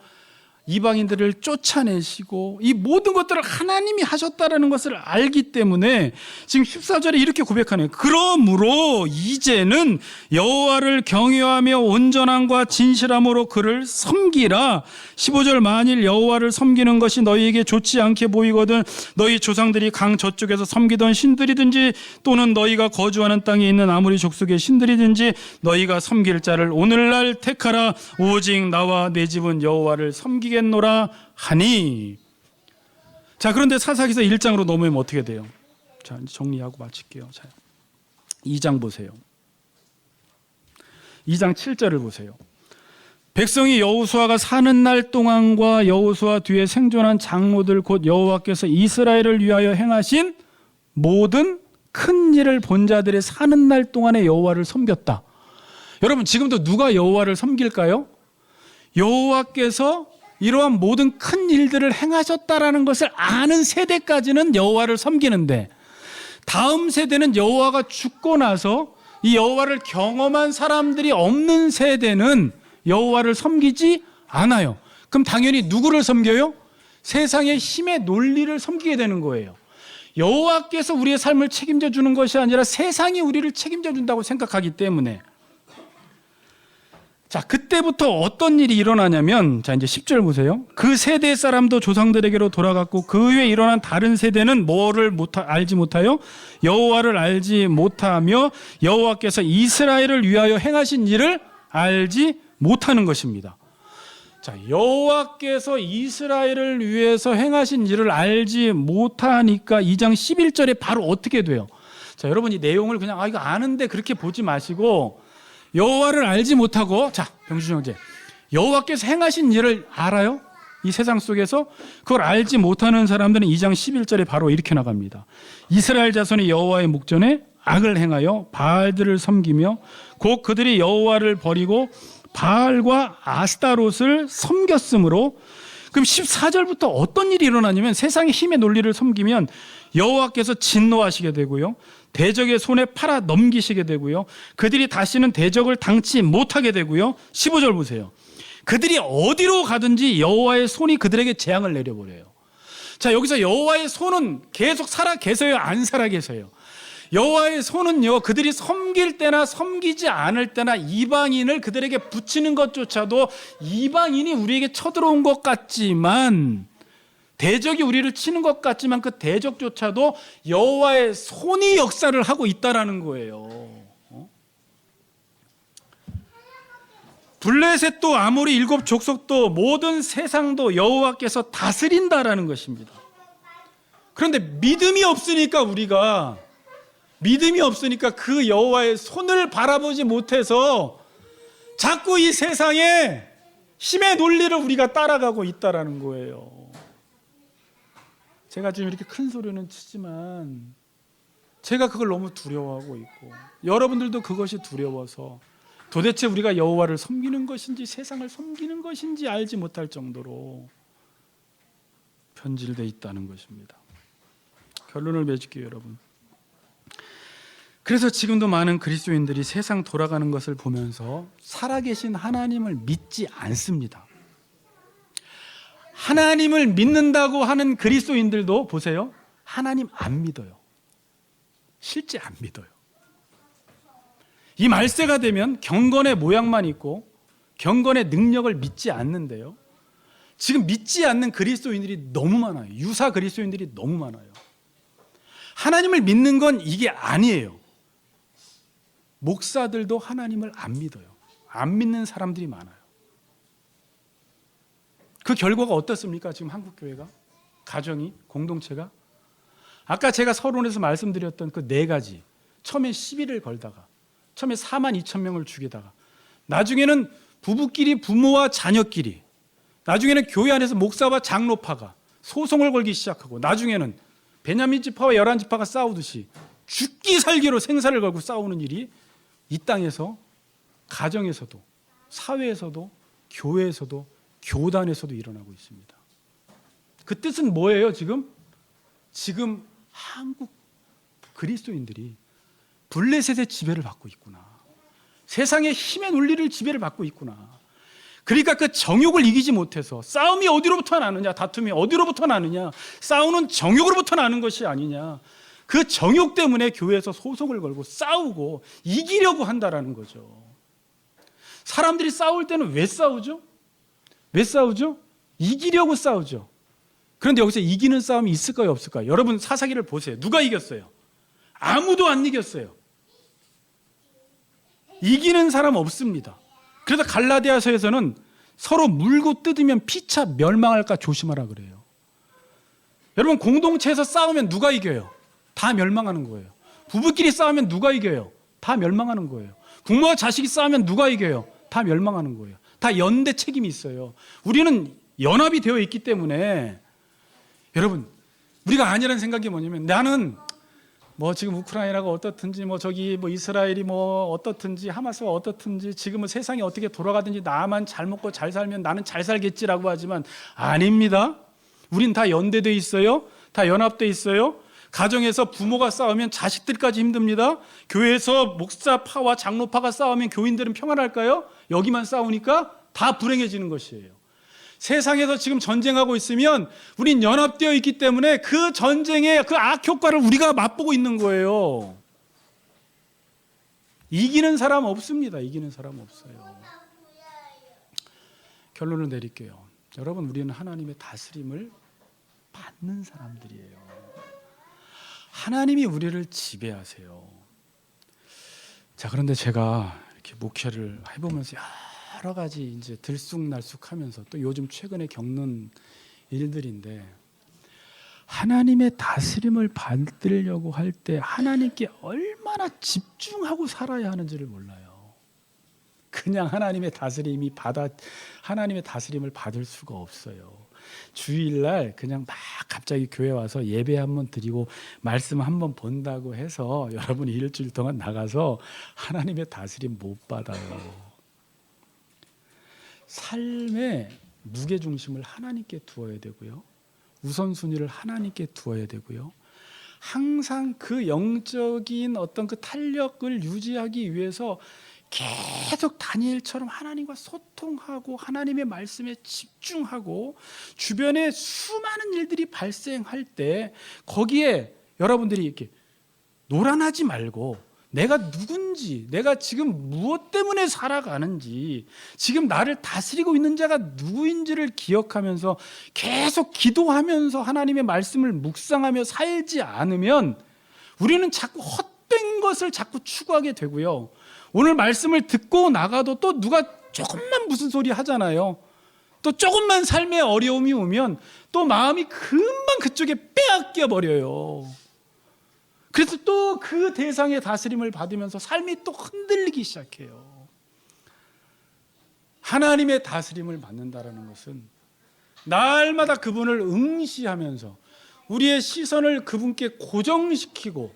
이방인들을 쫓아내시고 이 모든 것들을 하나님이 하셨다라는 것을 알기 때문에 지금 14절에 이렇게 고백하네요. 그러므로 이제는 여호와를 경외하며 온전함과 진실함으로 그를 섬기라. 15절 만일 여호와를 섬기는 것이 너희에게 좋지 않게 보이거든 너희 조상들이 강 저쪽에서 섬기던 신들이든지 또는 너희가 거주하는 땅에 있는 아무리 족속의 신들이든지 너희가 섬길 자를 오늘날 택하라. 오직 나와 내 집은 여호와를 섬기겠노라 하니. 자, 그런데 사사기서 1장으로 넘어오면 어떻게 돼요? 자, 이제 정리하고 마칠게요. 자, 2장 보세요. 2장 7절을 보세요. 백성이 여호수아가 사는 날 동안과 여호수아 뒤에 생존한 장로들 곧 여호와께서 이스라엘을 위하여 행하신 모든 큰 일을 본 자들의 사는 날 동안에 여호와를 섬겼다. 여러분, 지금도 누가 여호와를 섬길까요? 여호와께서 이러한 모든 큰 일들을 행하셨다라는 것을 아는 세대까지는 여호와를 섬기는데, 다음 세대는 여호와가 죽고 나서 이 여호와를 경험한 사람들이 없는 세대는 여호와를 섬기지 않아요. 그럼 당연히 누구를 섬겨요? 세상의 힘의 논리를 섬기게 되는 거예요. 여호와께서 우리의 삶을 책임져 주는 것이 아니라 세상이 우리를 책임져 준다고 생각하기 때문에. 자, 그때부터 어떤 일이 일어나냐면, 자, 이제 10절 보세요. 그 세대 사람도 조상들에게로 돌아갔고 그 후에 일어난 다른 세대는 뭐를 알지 못하여 여호와를 알지 못하며 여호와께서 이스라엘을 위하여 행하신 일을 알지 못하는 것입니다. 자, 여호와께서 이스라엘을 위해서 행하신 일을 알지 못하니까 2장 11절에 바로 어떻게 돼요? 자, 여러분 이 내용을 그냥 이거 아는데 그렇게 보지 마시고, 여호와를 알지 못하고, 자, 병준 형제, 여호와께서 행하신 일을 알아요? 이 세상 속에서 그걸 알지 못하는 사람들은 2장 11절에 바로 이렇게 나갑니다. 이스라엘 자손이 여호와의 목전에 악을 행하여 바알들을 섬기며 곧 그들이 여호와를 버리고 바알과 아스타롯을 섬겼으므로. 그럼 14절부터 어떤 일이 일어나냐면, 세상의 힘의 논리를 섬기면 여호와께서 진노하시게 되고요, 대적의 손에 팔아 넘기시게 되고요, 그들이 다시는 대적을 당치 못하게 되고요. 15절 보세요. 그들이 어디로 가든지 여호와의 손이 그들에게 재앙을 내려버려요. 자, 여기서 여호와의 손은 계속 살아 계세요, 안 살아 계세요? 여호와의 손은요, 그들이 섬길 때나 섬기지 않을 때나 이방인을 그들에게 붙이는 것조차도 이방인이 우리에게 쳐들어온 것 같지만, 대적이 우리를 치는 것 같지만 그 대적조차도 여호와의 손이 역사를 하고 있다라는 거예요. 블레셋도 아모리 7 족속도 모든 세상도 여호와께서 다스린다라는 것입니다. 그런데 믿음이 없으니까 그 여호와의 손을 바라보지 못해서 자꾸 이 세상에 힘의 논리를 우리가 따라가고 있다라는 거예요. 제가 지금 이렇게 큰 소리는 치지만 제가 그걸 너무 두려워하고 있고, 여러분들도 그것이 두려워서 도대체 우리가 여호와를 섬기는 것인지 세상을 섬기는 것인지 알지 못할 정도로 변질되어 있다는 것입니다. 결론을 맺을게요, 여러분. 그래서 지금도 많은 그리스도인들이 세상 돌아가는 것을 보면서 살아계신 하나님을 믿지 않습니다. 하나님을 믿는다고 하는 그리스도인들도 보세요, 하나님 안 믿어요. 실제 안 믿어요. 이 말세가 되면 경건의 모양만 있고 경건의 능력을 믿지 않는데요, 지금 믿지 않는 그리스도인들이 너무 많아요. 유사 그리스도인들이 너무 많아요. 하나님을 믿는 건 이게 아니에요. 목사들도 하나님을 안 믿어요. 안 믿는 사람들이 많아요. 그 결과가 어떻습니까? 지금 한국교회가, 가정이, 공동체가, 아까 제가 서론에서 말씀드렸던 그 4가지, 처음에 시비를 걸다가, 처음에 42,000명을 죽이다가, 나중에는 부부끼리, 부모와 자녀끼리, 나중에는 교회 안에서 목사와 장로파가 소송을 걸기 시작하고, 나중에는 베냐민 지파와 열한 지파가 싸우듯이 죽기 살기로 생사를 걸고 싸우는 일이 이 땅에서, 가정에서도, 사회에서도, 교회에서도, 교단에서도 일어나고 있습니다. 그 뜻은 뭐예요? 지금 한국 그리스도인들이 블레셋의 지배를 받고 있구나. 세상의 힘의 논리를 지배를 받고 있구나. 그러니까 그 정욕을 이기지 못해서 싸움이 어디로부터 나느냐, 다툼이 어디로부터 나느냐, 싸우는 정욕으로부터 나는 것이 아니냐. 그 정욕 때문에 교회에서 소송을 걸고 싸우고 이기려고 한다라는 거죠. 사람들이 싸울 때는 왜 싸우죠? 왜 싸우죠? 이기려고 싸우죠. 그런데 여기서 이기는 싸움이 있을까요, 없을까요? 여러분 사사기를 보세요. 누가 이겼어요? 아무도 안 이겼어요. 이기는 사람 없습니다. 그래서 갈라디아서에서는 서로 물고 뜯으면 피차 멸망할까 조심하라 그래요. 여러분 공동체에서 싸우면 누가 이겨요? 다 멸망하는 거예요. 부부끼리 싸우면 누가 이겨요? 다 멸망하는 거예요. 부모와 자식이 싸우면 누가 이겨요? 다 멸망하는 거예요. 다 연대 책임이 있어요. 우리는 연합이 되어 있기 때문에 여러분 우리가 아니라는 생각이 뭐냐면 나는 지금 우크라이나가 어떻든지 저기 이스라엘이 어떻든지 하마스가 어떻든지 지금은 세상이 어떻게 돌아가든지 나만 잘 먹고 잘 살면 나는 잘 살겠지라고 하지만 아닙니다. 우린 다 연대돼 있어요. 다 연합돼 있어요. 가정에서 부모가 싸우면 자식들까지 힘듭니다. 교회에서 목사파와 장로파가 싸우면 교인들은 평안할까요? 여기만 싸우니까 다 불행해지는 것이에요. 세상에서 지금 전쟁하고 있으면 우린 연합되어 있기 때문에 그 전쟁의 그 악효과를 우리가 맛보고 있는 거예요. 이기는 사람 없습니다. 이기는 사람 없어요. 결론을 내릴게요. 여러분 우리는 하나님의 다스림을 받는 사람들이에요. 하나님이 우리를 지배하세요. 자, 그런데 제가 이렇게 목회를 해보면서 여러 가지 이제 들쑥날쑥하면서 또 요즘 최근에 겪는 일들인데 하나님의 다스림을 받으려고 할 때 하나님께 얼마나 집중하고 살아야 하는지를 몰라요. 그냥 하나님의 다스림을 받을 수가 없어요. 주일날 그냥 막 갑자기 교회 와서 예배 한번 드리고 말씀 한번 본다고 해서 여러분이 일주일 동안 나가서 하나님의 다스림 못 받아요. 삶의 무게중심을 하나님께 두어야 되고요. 우선순위를 하나님께 두어야 되고요. 항상 그 영적인 어떤 그 탄력을 유지하기 위해서 계속 다니엘처럼 하나님과 소통하고 하나님의 말씀에 집중하고 주변에 수많은 일들이 발생할 때 거기에 여러분들이 이렇게 노란하지 말고 내가 누군지, 내가 지금 무엇 때문에 살아가는지, 지금 나를 다스리고 있는 자가 누구인지를 기억하면서 계속 기도하면서 하나님의 말씀을 묵상하며 살지 않으면 우리는 자꾸 헛된 것을 자꾸 추구하게 되고요. 오늘 말씀을 듣고 나가도 또 누가 조금만 무슨 소리 하잖아요. 또 조금만 삶에 어려움이 오면 또 마음이 금방 그쪽에 빼앗겨 버려요. 그래서 또 그 대상의 다스림을 받으면서 삶이 또 흔들리기 시작해요. 하나님의 다스림을 받는다라는 것은 날마다 그분을 응시하면서 우리의 시선을 그분께 고정시키고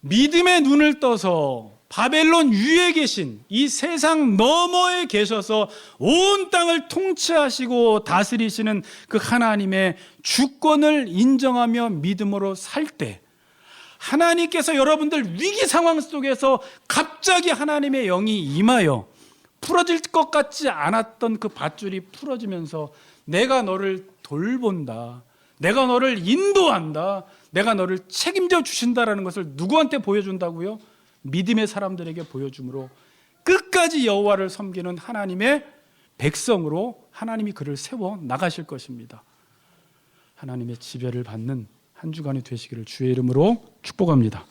믿음의 눈을 떠서 바벨론 위에 계신 이 세상 너머에 계셔서 온 땅을 통치하시고 다스리시는 그 하나님의 주권을 인정하며 믿음으로 살 때 하나님께서 여러분들 위기 상황 속에서 갑자기 하나님의 영이 임하여 풀어질 것 같지 않았던 그 밧줄이 풀어지면서 내가 너를 돌본다, 내가 너를 인도한다, 내가 너를 책임져 주신다라는 것을 누구한테 보여준다고요? 믿음의 사람들에게 보여줌으로 끝까지 여호와를 섬기는 하나님의 백성으로 하나님이 그를 세워 나가실 것입니다. 하나님의 지배를 받는 한 주간이 되시기를 주의 이름으로 축복합니다.